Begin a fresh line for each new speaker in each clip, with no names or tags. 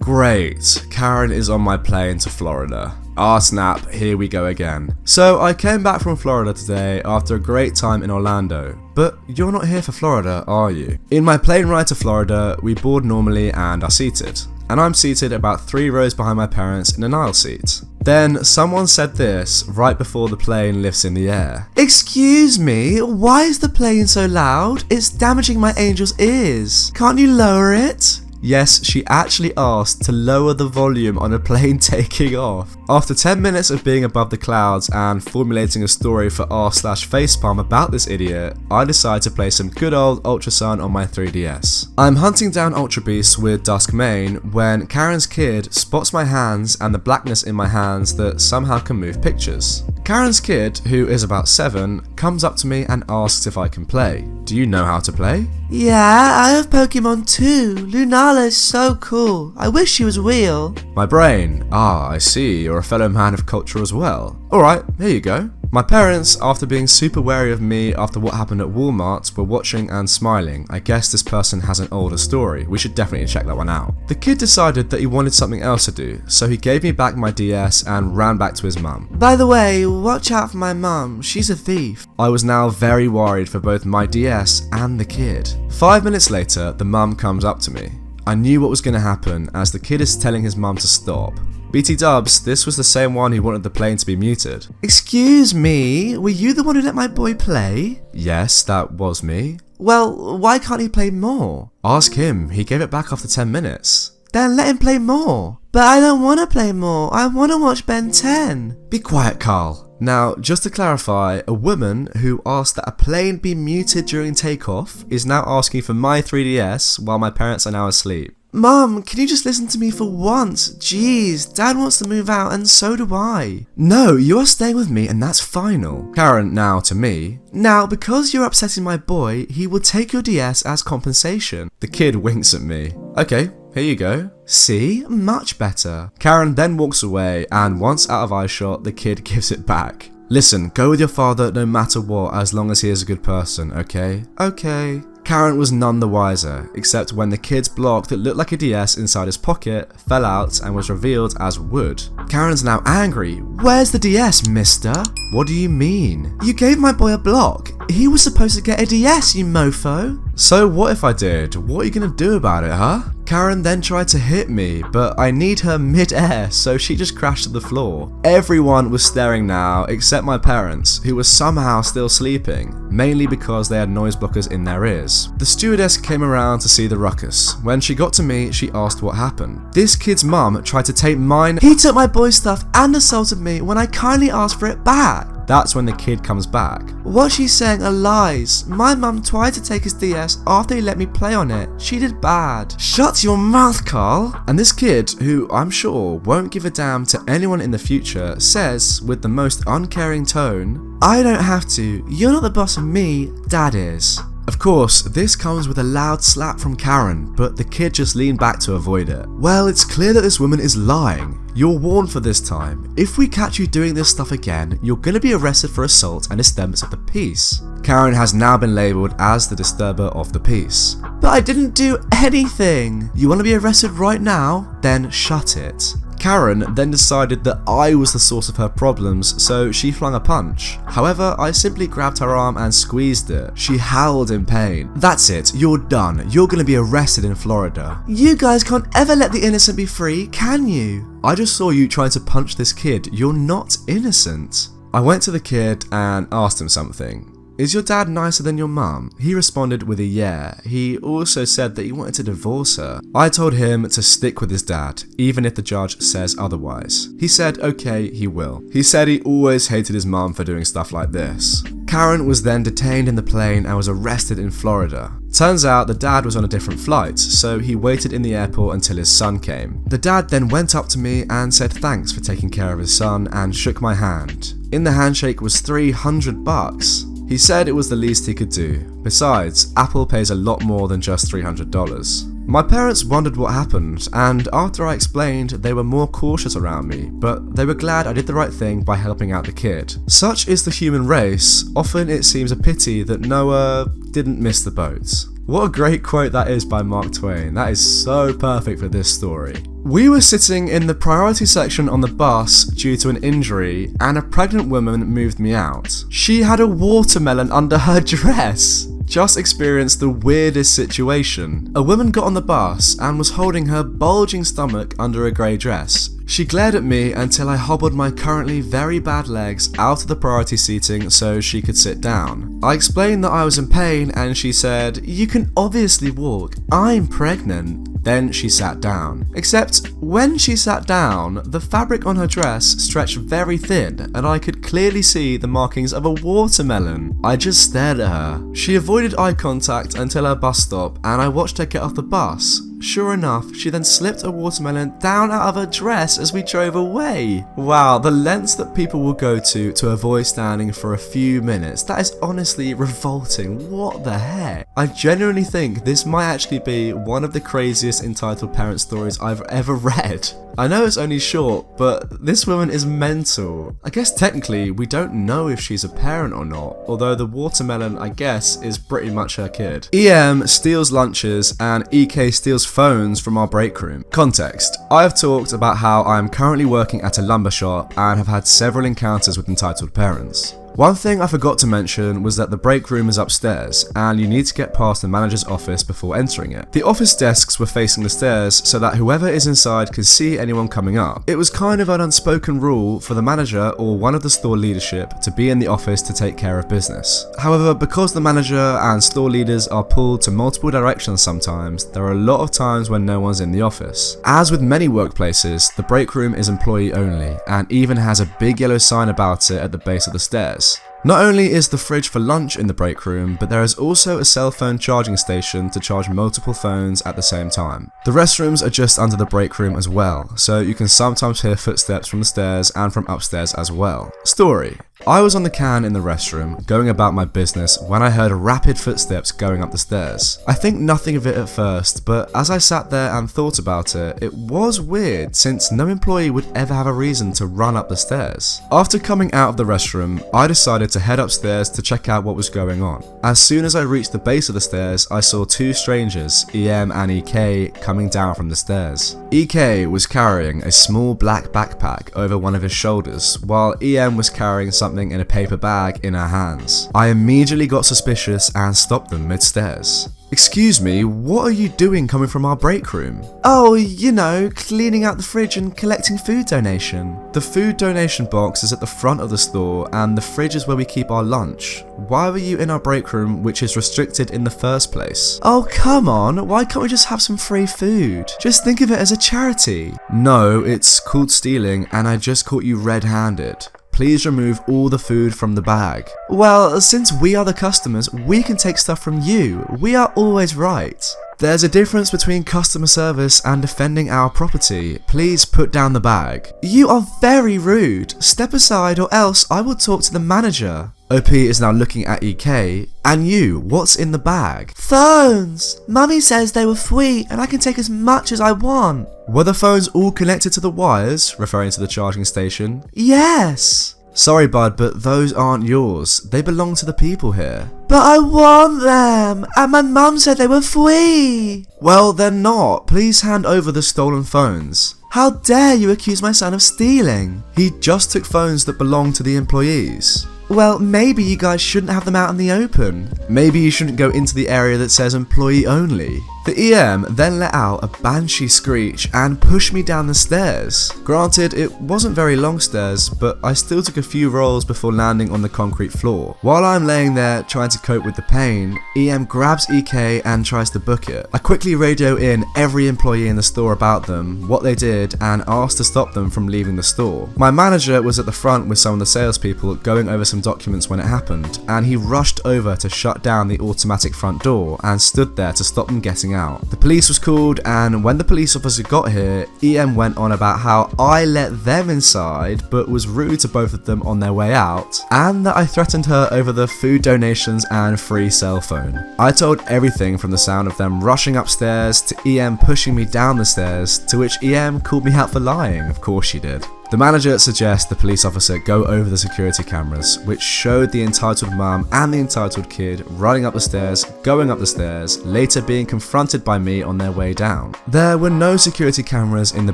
Great, Karen is on my plane to Florida. Ah snap, here we go again. So I came back from Florida today after a great time in Orlando. But you're not here for Florida, are you? In my plane ride to Florida, we board normally and are seated. And I'm seated about 3 rows behind my parents in an aisle seat. Then someone said this right before the plane lifts in the air. "Excuse me, why is the plane so loud? It's damaging my angel's ears. Can't you lower it?" Yes, she actually asked to lower the volume on a plane taking off. After 10 minutes of being above the clouds and formulating a story for r/facepalm about this idiot, I decide to play some good old Ultra Sun on my 3DS. I'm hunting down Ultra Beasts with Dusk Mane when Karen's kid spots my hands and the blackness in my hands that somehow can move pictures. Karen's kid, who is about 7, comes up to me and asks if I can play. Do you know how to play? "Yeah, I have Pokemon too. Lunala is so cool. I wish she was real." My brain, I see, you're a fellow man of culture as well. Alright, here you go. My parents, after being super wary of me after what happened at Walmart, were watching and smiling. I guess this person has an older story. We should definitely check that one out. The kid decided that he wanted something else to do, so he gave me back my DS and ran back to his mum. "By the way, watch out for my mum. She's a thief." I was now very worried for both my DS and the kid. 5 minutes later, the mum comes up to me. I knew what was going to happen as the kid is telling his mum to stop. BT dubs, this was the same one who wanted the plane to be muted. "Excuse me, were you the one who let my boy play?" "Yes, that was me." "Well, why can't he play more?" "Ask him, he gave it back after 10 minutes. "Then let him play more." "But I don't want to play more, I want to watch Ben 10. "Be quiet, Carl. Now, just to clarify, a woman who asked that a plane be muted during takeoff is now asking for my 3DS while my parents are now asleep. "Mum, can you just listen to me for once? Jeez, Dad wants to move out and so do I." "No, you are staying with me and that's final." Karen, now to me. "Now, because you're upsetting my boy, he will take your DS as compensation." The kid winks at me. "Okay, here you go." "See? Much better." Karen then walks away and once out of eyeshot, the kid gives it back. "Listen, go with your father no matter what as long as he is a good person, okay?" "Okay." Karen was none the wiser, except when the kid's block that looked like a DS inside his pocket fell out and was revealed as wood. Karen's now angry. "Where's the DS, mister?" "What do you mean?" "You gave my boy a block. He was supposed to get a DS, you mofo." "So what if I did? What are you gonna do about it, huh?" Karen then tried to hit me, but I need her mid-air, so she just crashed to the floor. Everyone was staring now, except my parents, who were somehow still sleeping, mainly because they had noise blockers in their ears. The stewardess came around to see the ruckus. When she got to me, she asked what happened. "This kid's mum tried to take mine." "He took my boy's stuff and assaulted me when I kindly asked for it back." That's when the kid comes back. "What she's saying are lies. My mum tried to take his DS after he let me play on it. She did bad." "Shut your mouth, Carl." And this kid, who I'm sure won't give a damn to anyone in the future, says with the most uncaring tone, "I don't have to. You're not the boss of me, Dad is." Of course, this comes with a loud slap from Karen, but the kid just leaned back to avoid it. "Well, it's clear that this woman is lying. You're warned for this time. If we catch you doing this stuff again, you're gonna be arrested for assault and disturbance of the peace." Karen has now been labelled as the disturber of the peace. "But I didn't do anything." "You wanna be arrested right now? Then shut it." Karen then decided that I was the source of her problems, so she flung a punch. However, I simply grabbed her arm and squeezed it. She howled in pain. "That's it, you're done. You're gonna be arrested in Florida." "You guys can't ever let the innocent be free, can you?" "I just saw you trying to punch this kid. You're not innocent." I went to the kid and asked him something. "Is your dad nicer than your mum?" He responded with a yeah. He also said that he wanted to divorce her. I told him to stick with his dad, even if the judge says otherwise. He said okay, he will. He said he always hated his mum for doing stuff like this. Karen was then detained in the plane and was arrested in Florida. Turns out the dad was on a different flight, so he waited in the airport until his son came. The dad then went up to me and said thanks for taking care of his son and shook my hand. In the handshake was $300. He said it was the least he could do. Besides, Apple pays a lot more than just $300. My parents wondered what happened, and after I explained, they were more cautious around me, but they were glad I did the right thing by helping out the kid. Such is the human race. Often it seems a pity that Noah didn't miss the boat. What a great quote that is by Mark Twain. That is so perfect for this story. We were sitting in the priority section on the bus due to an injury, and a pregnant woman moved me out. She had a watermelon under her dress. Just experienced the weirdest situation. A woman got on the bus and was holding her bulging stomach under a grey dress. She glared at me until I hobbled my currently very bad legs out of the priority seating so she could sit down. I explained that I was in pain and she said, "You can obviously walk, I'm pregnant." Then she sat down. Except when she sat down, the fabric on her dress stretched very thin and I could clearly see the markings of a watermelon. I just stared at her. She avoided eye contact until our bus stop and I watched her get off the bus. Sure enough, she then slipped a watermelon down out of her dress as we drove away. Wow, the lengths that people will go to avoid standing for a few minutes, that is honestly revolting. What the heck? I genuinely think this might actually be one of the craziest entitled parent stories I've ever read. I know it's only short, but this woman is mental. I guess technically we don't know if she's a parent or not, although the watermelon, I guess, is pretty much her kid. Eeehm steals lunches and EK steals phones from our break room. Context: I have talked about how I am currently working at a lumber shop and have had several encounters with entitled parents. One thing I forgot to mention was that the break room is upstairs and you need to get past the manager's office before entering it. The office desks were facing the stairs so that whoever is inside can see anyone coming up. It was kind of an unspoken rule for the manager or one of the store leadership to be in the office to take care of business. However, because the manager and store leaders are pulled to multiple directions sometimes, there are a lot of times when no one's in the office. As with many workplaces, the break room is employee only and even has a big yellow sign about it at the base of the stairs. Not only is the fridge for lunch in the break room, but there is also a cell phone charging station to charge multiple phones at the same time. The restrooms are just under the break room as well, so you can sometimes hear footsteps from the stairs and from upstairs as well. Story: I was on the can in the restroom, going about my business, when I heard rapid footsteps going up the stairs. I think nothing of it at first, but as I sat there and thought about it, it was weird since no employee would ever have a reason to run up the stairs. After coming out of the restroom, I decided to head upstairs to check out what was going on. As soon as I reached the base of the stairs, I saw two strangers, Eeehm and EK, coming down from the stairs. EK was carrying a small black backpack over one of his shoulders, while Eeehm was carrying something in a paper bag in her hands. I immediately got suspicious and stopped them mid-stairs. "Excuse me, what are you doing coming from our break room?" "Oh, you know, cleaning out the fridge and collecting food donation." "The food donation box is at the front of the store and the fridge is where we keep our lunch. Why were you in our break room, which is restricted in the first place?" "Oh, come on, why can't we just have some free food? Just think of it as a charity." "No, it's called stealing and I just caught you red-handed. Please remove all the food from the bag." "Well, since we are the customers, we can take stuff from you. We are always right." "There's a difference between customer service and defending our property. Please put down the bag." "You are very rude. Step aside or else I will talk to the manager." OP is now looking at EK. "And you, what's in the bag?" "Phones! Mummy says they were free and I can take as much as I want." "Were the phones all connected to the wires?" referring to the charging station. "Yes." "Sorry bud, but those aren't yours. They belong to the people here." "But I want them, and my mum said they were free." "Well, they're not. Please hand over the stolen phones." "How dare you accuse my son of stealing?" "He just took phones that belong to the employees." "Well, maybe you guys shouldn't have them out in the open." "Maybe you shouldn't go into the area that says employee only." The Eeehm then let out a banshee screech and pushed me down the stairs. Granted, it wasn't very long stairs, but I still took a few rolls before landing on the concrete floor. While I'm laying there trying to cope with the pain, Eeehm grabs EK and tries to book it. I quickly radio in every employee in the store about them, what they did, and asked to stop them from leaving the store. My manager was at the front with some of the salespeople going over some documents when it happened, and he rushed over to shut down the automatic front door and stood there to stop them getting out. The police was called, and when the police officer got here, Eeehm went on about how I let them inside but was rude to both of them on their way out, and that I threatened her over the food donations and free cell phone. I told everything from the sound of them rushing upstairs to Eeehm pushing me down the stairs, to which Eeehm called me out for lying. Of course she did. The manager suggests the police officer go over the security cameras, which showed the entitled mum and the entitled kid running up the stairs, going up the stairs, later being confronted by me on their way down. There were no security cameras in the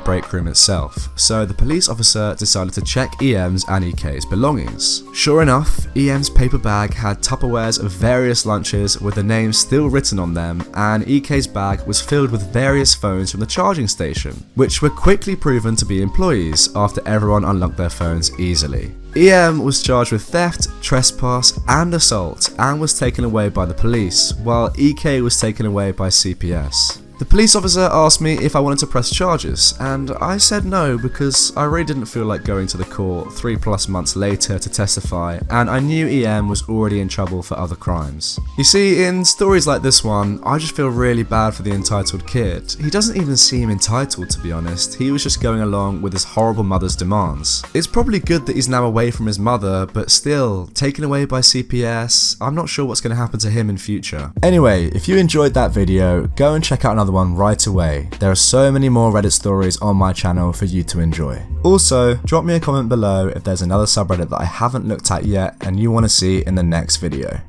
break room itself, so the police officer decided to check Eeeem's and EK's belongings. Sure enough, Eeeem's paper bag had Tupperwares of various lunches with the names still written on them, and EK's bag was filled with various phones from the charging station, which were quickly proven to be employees after everyone unlocked their phones easily. Eeeem was charged with theft, trespass and assault and was taken away by the police, while EK was taken away by CPS. The police officer asked me if I wanted to press charges, and I said no because I really didn't feel like going to the court 3+ months later to testify, and I knew Eeeem was already in trouble for other crimes. You see, in stories like this one, I just feel really bad for the entitled kid. He doesn't even seem entitled, to be honest. He was just going along with his horrible mother's demands. It's probably good that he's now away from his mother, but still, taken away by CPS, I'm not sure what's going to happen to him in future. Anyway, if you enjoyed that video, go and check out another one right away. There are so many more Reddit stories on my channel for you to enjoy. Also, drop me a comment below if there's another subreddit that I haven't looked at yet and you want to see in the next video.